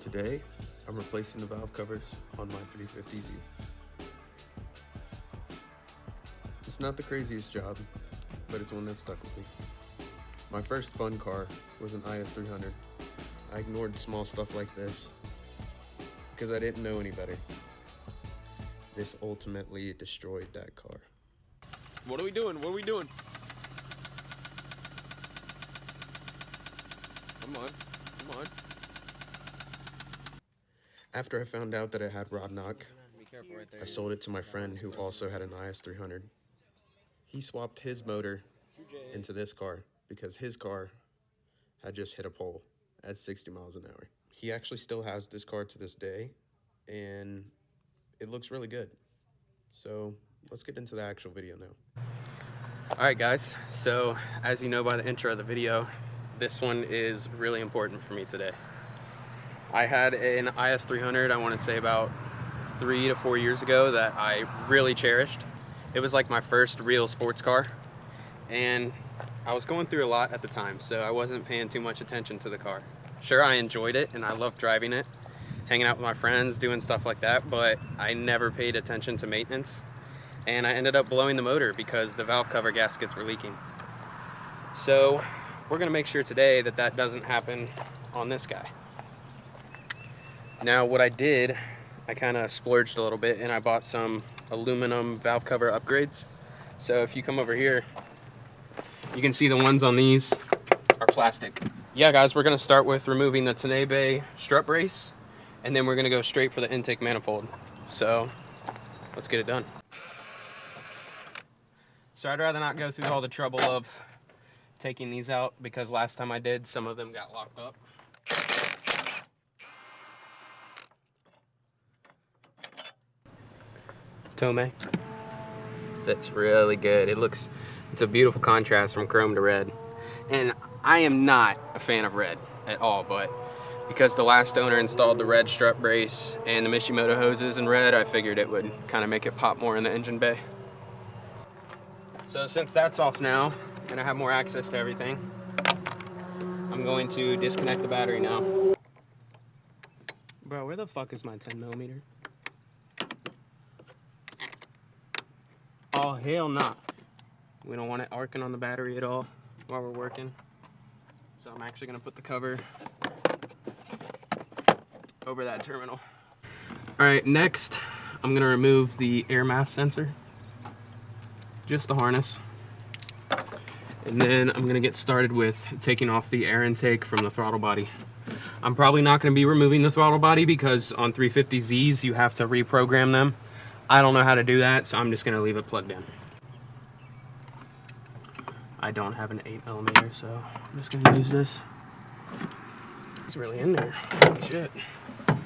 Today, I'm replacing the valve covers on my 350Z. It's not the craziest job, but it's one that stuck with me. My first fun car was an IS300. I ignored small stuff like this because I didn't know any better. This ultimately destroyed that car. What are we doing? What are we doing? Come on, come on. After I found out that it had rod knock, I sold it to my friend who also had an IS300. He swapped his motor into this car because his car had just hit a pole at 60 miles an hour. He actually still has this car to this day, and it looks really good. So let's get into the actual video now. Alright guys, so as you know by the intro of the video, this one is really important for me today. I had an IS300, I want to say about 3 to 4 years ago, that I really cherished. It was like my first real sports car, and I was going through a lot at the time, so I wasn't paying too much attention to the car. Sure, I enjoyed it and I loved driving it, hanging out with my friends, doing stuff like that, but I never paid attention to maintenance, and I ended up blowing the motor because the valve cover gaskets were leaking. So we're gonna make sure today that that doesn't happen on this guy. Now what I did, I kind of splurged a little bit and I bought some aluminum valve cover upgrades. So if you come over here, you can see the ones on these are plastic. Yeah guys, we're gonna start with removing the Tenebe strut brace, and then we're gonna go straight for the intake manifold. So let's get it done. So I'd rather not go through all the trouble of taking these out because last time I did, some of them got locked up. Tome fits really good. It's a beautiful contrast from chrome to red. And I am not a fan of red at all, but because the last owner installed the red strut brace and the Mishimoto hoses in red, I figured it would kind of make it pop more in the engine bay. So since that's off now, and I have more access to everything, I'm going to disconnect the battery now. Bro, where the fuck is my 10mm? Oh, hell nah. We don't want it arcing on the battery at all while we're working. So I'm actually gonna put the cover over that terminal. All right, next, I'm gonna remove the air MAF sensor, just the harness. And then I'm gonna get started with taking off the air intake from the throttle body. I'm probably not gonna be removing the throttle body because on 350Zs, you have to reprogram them. I don't know how to do that, so I'm just gonna leave it plugged in. I don't have an 8mm, so I'm just gonna use this. It's really in there, holy shit. All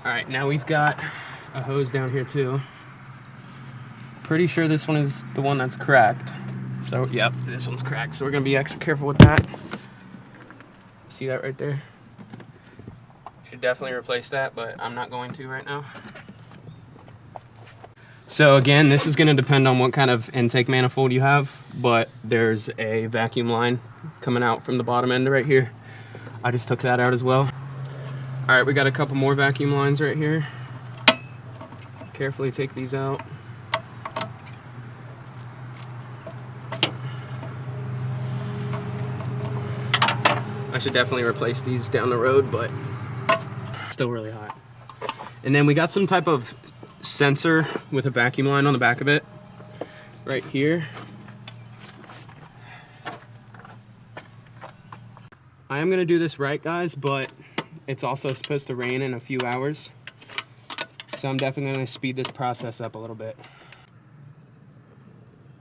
right, now we've got a hose down here too. Pretty sure this one is the one that's cracked. So, yep, this one's cracked, so we're gonna be extra careful with that. See that right there? Should definitely replace that, but I'm not going to right now. So again, this is going to depend on what kind of intake manifold you have, but there's a vacuum line coming out from the bottom end right here. I just took that out as well. All right, we got a couple more vacuum lines right here. Carefully take these out. I should definitely replace these down the road, but still really hot. And then we got some type of sensor with a vacuum line on the back of it right here. I am gonna do this right, guys, but it's also supposed to rain in a few hours, so I'm definitely gonna speed this process up a little bit.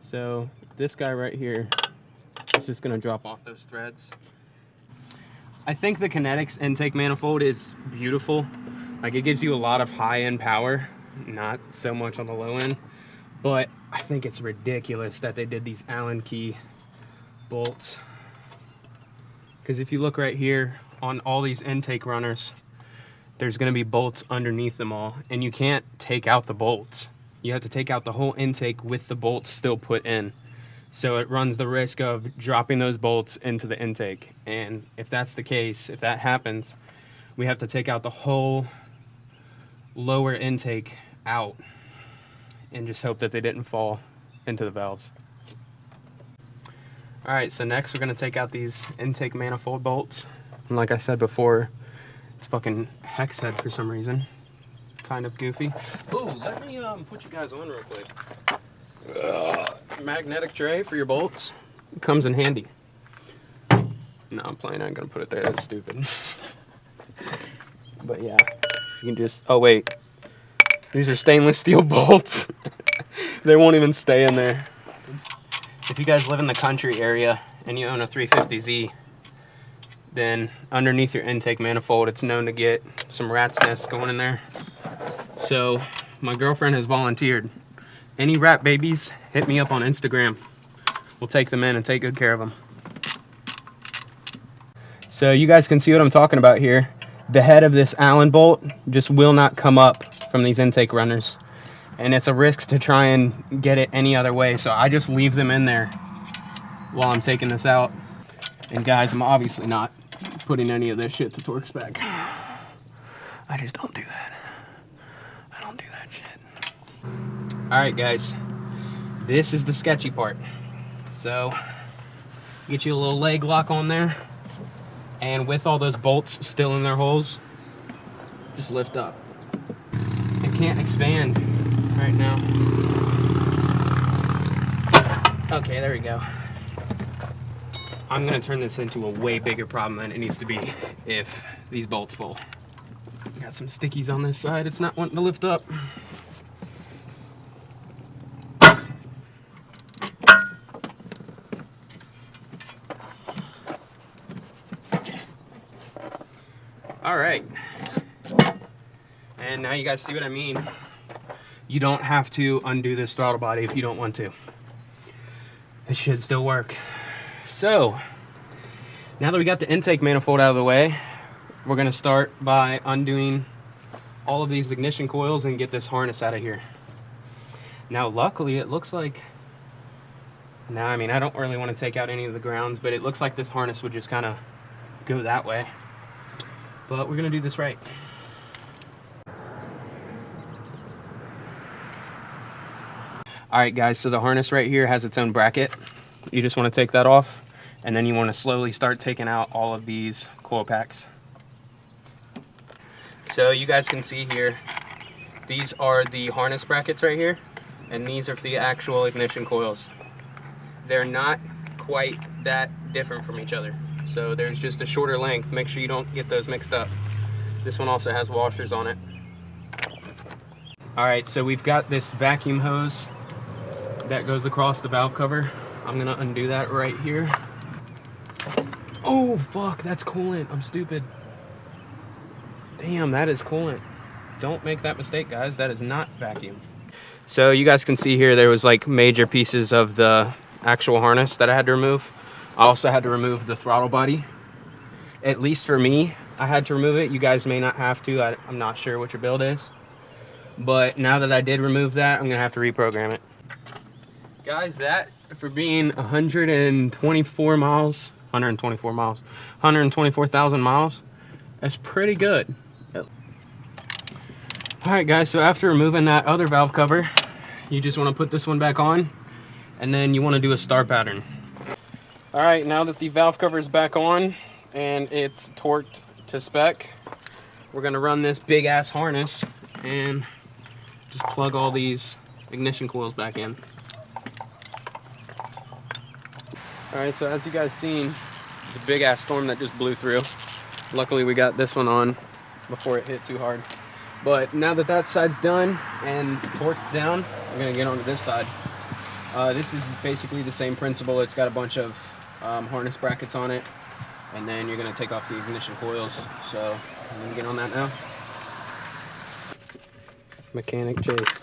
So this guy right here is just gonna drop off those threads. I think the Kinetics intake manifold is beautiful. Like, it gives you a lot of high-end power, not so much on the low end, but I think it's ridiculous that they did these Allen key bolts. Because if you look right here on all these intake runners, there's going to be bolts underneath them all, and you can't take out the bolts. You have to take out the whole intake with the bolts still put in. So it runs the risk of dropping those bolts into the intake, and if that's the case, if that happens, we have to take out the whole lower intake out and just hope that they didn't fall into the valves. All right, so next we're gonna take out these intake manifold bolts. And like I said before, it's fucking hex head for some reason. Kind of goofy. Ooh, let me put you guys on real quick. Magnetic tray for your bolts. It comes in handy. No, I'm playing. I ain't gonna put it there. That's stupid. But yeah, you can just. Oh wait, these are stainless steel bolts. They won't even stay in there. If you guys live in the country area and you own a 350Z, then underneath your intake manifold, it's known to get some rat's nests going in there. So my girlfriend has volunteered. Any rat babies, hit me up on Instagram. We'll take them in and take good care of them. So you guys can see what I'm talking about here. The head of this Allen bolt just will not come up from these intake runners. And it's a risk to try and get it any other way. So I just leave them in there while I'm taking this out. And guys, I'm obviously not putting any of this shit to Torx spec. I just don't do that. I don't do that shit. All right, guys. This is the sketchy part. So, get you a little leg lock on there. And with all those bolts still in their holes, just lift up. It can't expand right now. Okay, there we go. I'm gonna turn this into a way bigger problem than it needs to be if these bolts fall. Got some stickies on this side. It's not wanting to lift up. All right. And now you guys see what I mean. You don't have to undo this throttle body if you don't want to. It should still work. So, now that we got the intake manifold out of the way, we're gonna start by undoing all of these ignition coils and get this harness out of here. Now, luckily, it looks like, I mean, I don't really want to take out any of the grounds, but it looks like this harness would just kind of go that way. But we're gonna do this right. All right, guys, so the harness right here has its own bracket. You just want to take that off, and then you want to slowly start taking out all of these coil packs. So you guys can see here, these are the harness brackets right here, and these are the actual ignition coils. They're not quite that different from each other. So there's just a shorter length. Make sure you don't get those mixed up. This one also has washers on it. All right, so we've got this vacuum hose that goes across the valve cover. I'm gonna undo that right here. Oh, fuck, that's coolant. I'm stupid. Damn, that is coolant. Don't make that mistake, guys. That is not vacuum. So you guys can see here, there was like major pieces of the actual harness that I had to remove. I also had to remove the throttle body. At least for me, I had to remove it. You guys may not have to. I'm not sure what your build is. But now that I did remove that, I'm gonna have to reprogram it. Guys, that for being 124 miles, 124,000 miles, that's pretty good. All right, guys, so after removing that other valve cover, you just want to put this one back on, and then you want to do a star pattern. All right, now that the valve cover is back on and it's torqued to spec, we're gonna run this big ass harness and just plug all these ignition coils back in. All right, so as you guys seen, it's a big ass storm that just blew through. Luckily we got this one on before it hit too hard. But now that that side's done and torqued down, we're gonna get onto this side. This is basically the same principle. It's got a bunch of harness brackets on it, and then you're gonna take off the ignition coils. So I'm gonna get on that now. Mechanic Chase.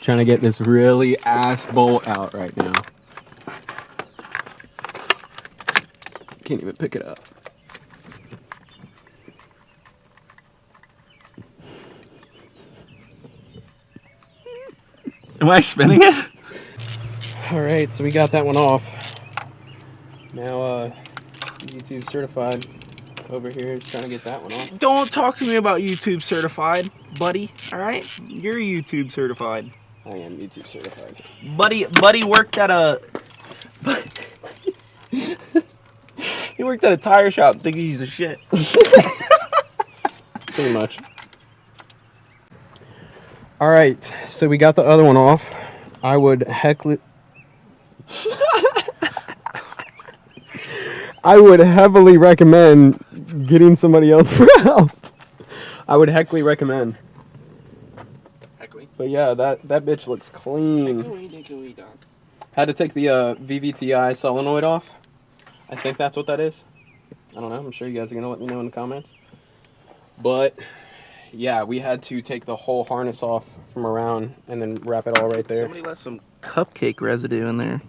Trying to get this really ass bolt out right now. Can't even pick it up. Am I spinning it? All right, so we got that one off. Now, YouTube certified over here is trying to get that one off. Don't talk to me about YouTube certified, buddy. All right, you're YouTube certified. I am YouTube certified. Buddy worked at a. He worked at a tire shop. Thinking he's a shit. Pretty much. All right, so we got the other one off. I would heavily recommend getting somebody else for help. I would heckly recommend. But yeah, that bitch looks clean. Had to take the VVTi solenoid off. I think that's what that is. I don't know. I'm sure you guys are going to let me know in the comments. But yeah, we had to take the whole harness off from around and then wrap it all right there. Somebody left some cupcake residue in there.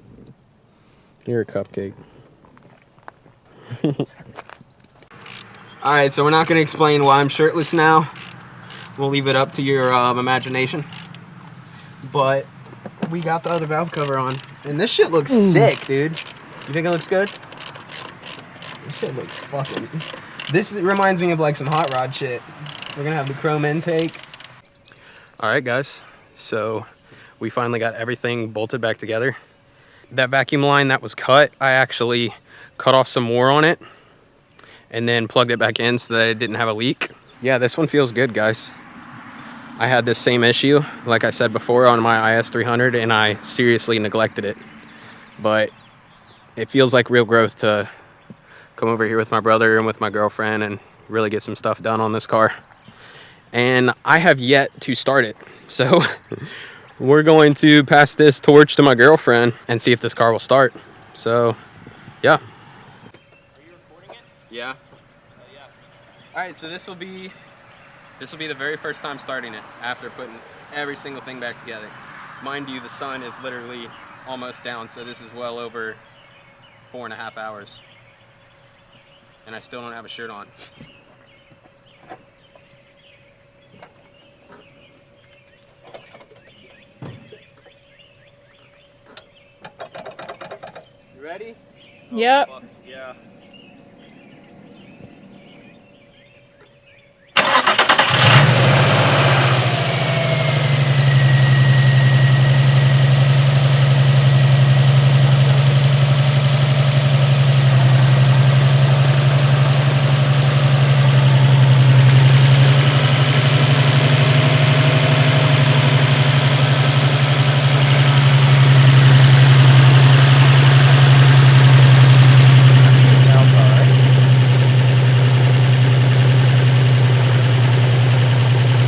You're a cupcake. Alright, so we're not going to explain why I'm shirtless now. We'll leave it up to your imagination. But we got the other valve cover on. And this shit looks sick, dude. You think it looks good? This shit looks fucking... This reminds me of like some hot rod shit. We're going to have the chrome intake. Alright, guys. So we finally got everything bolted back together. That vacuum line that was cut, I actually cut off some more on it and then plugged it back in so that it didn't have a leak. Yeah, this one feels good, guys. I had this same issue, like I said before, on my IS300, and I seriously neglected it. But it feels like real growth to come over here with my brother and with my girlfriend and really get some stuff done on this car. And I have yet to start it. So we're going to pass this torch to my girlfriend and see if this car will start. So, yeah. Are you recording it? Yeah. Yeah. All right, so this will be the very first time starting it after putting every single thing back together. Mind you, the sun is literally almost down, so this is well over 4.5 hours. And I still don't have a shirt on. You ready? Yep. Oh, yeah.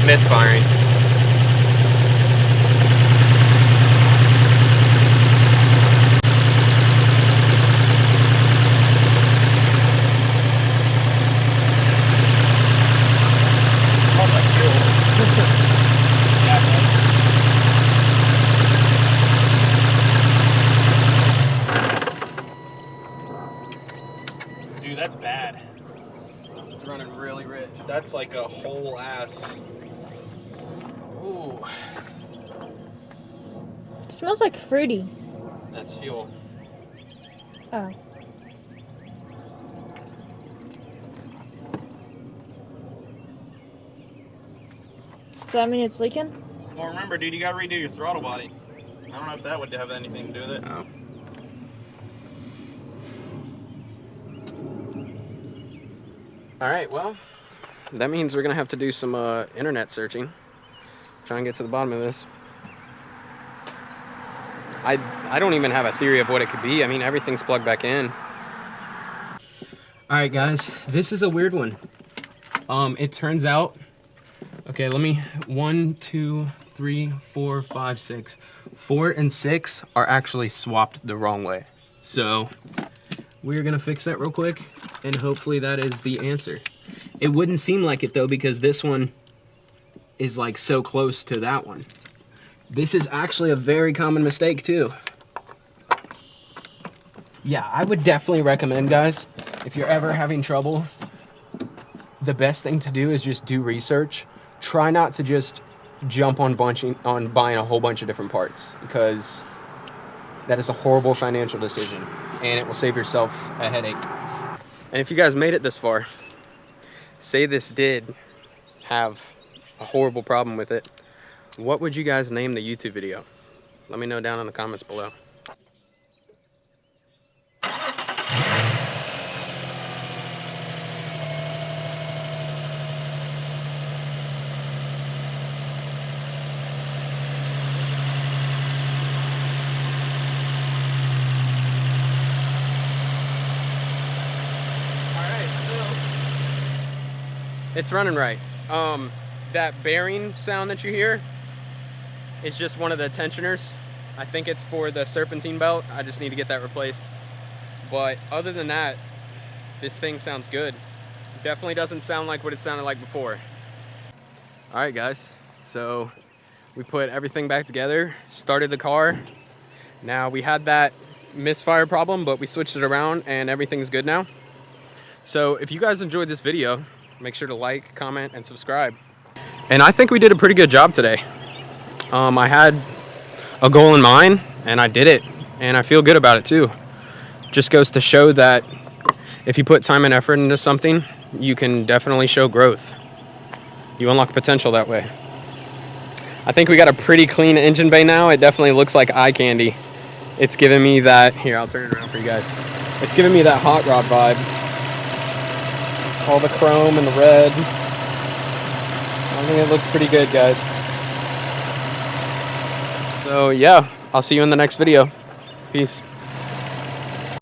Misfiring. Dude, that's bad. It's running really rich. That's like a whole ass. Ooh, It smells like fruity. that's fuel. Oh. Does that mean it's leaking? Well, remember, dude, you gotta redo your throttle body. I don't know if that would have anything to do with it. Oh. All right, well, that means we're gonna have to do some internet searching. Try and get to the bottom of this. I don't even have a theory of what it could be. I mean, everything's plugged back in. All right, guys, this is a weird one. It turns out, okay, 1, 2, 3, 4, 5, 6. 4 and 6 are actually swapped the wrong way. So we're gonna fix that real quick, and hopefully that is the answer. It wouldn't seem like it though, because this one is like so close to that one. This is actually a very common mistake too. Yeah, I would definitely recommend, guys, if you're ever having trouble, the best thing to do is just do research. Try not to just jump on buying a whole bunch of different parts, because that is a horrible financial decision. and it will save yourself a headache. And if you guys made it this far, say this did have a horrible problem with it, what would you guys name the YouTube video? Let me know down in the comments below. It's running right. That bearing sound that you hear is just one of the tensioners. I think it's for the serpentine belt. I just need to get that replaced. But other than that, this thing sounds good. Definitely doesn't sound like what it sounded like before. All right, guys. So we put everything back together, started the car. Now we had that misfire problem, but we switched it around and everything's good now. So if you guys enjoyed this video, make sure to like, comment, and subscribe. And I think we did a pretty good job today. I had a goal in mind, and I did it, and I feel good about it too. Just goes to show that if you put time and effort into something, you can definitely show growth. You unlock potential that way. I think we got a pretty clean engine bay now. It definitely looks like eye candy. It's giving me that, here, I'll turn it around for you guys. It's giving me that hot rod vibe. All the chrome and the red. I think it looks pretty good, guys. So yeah, I'll see you in the next video. Peace.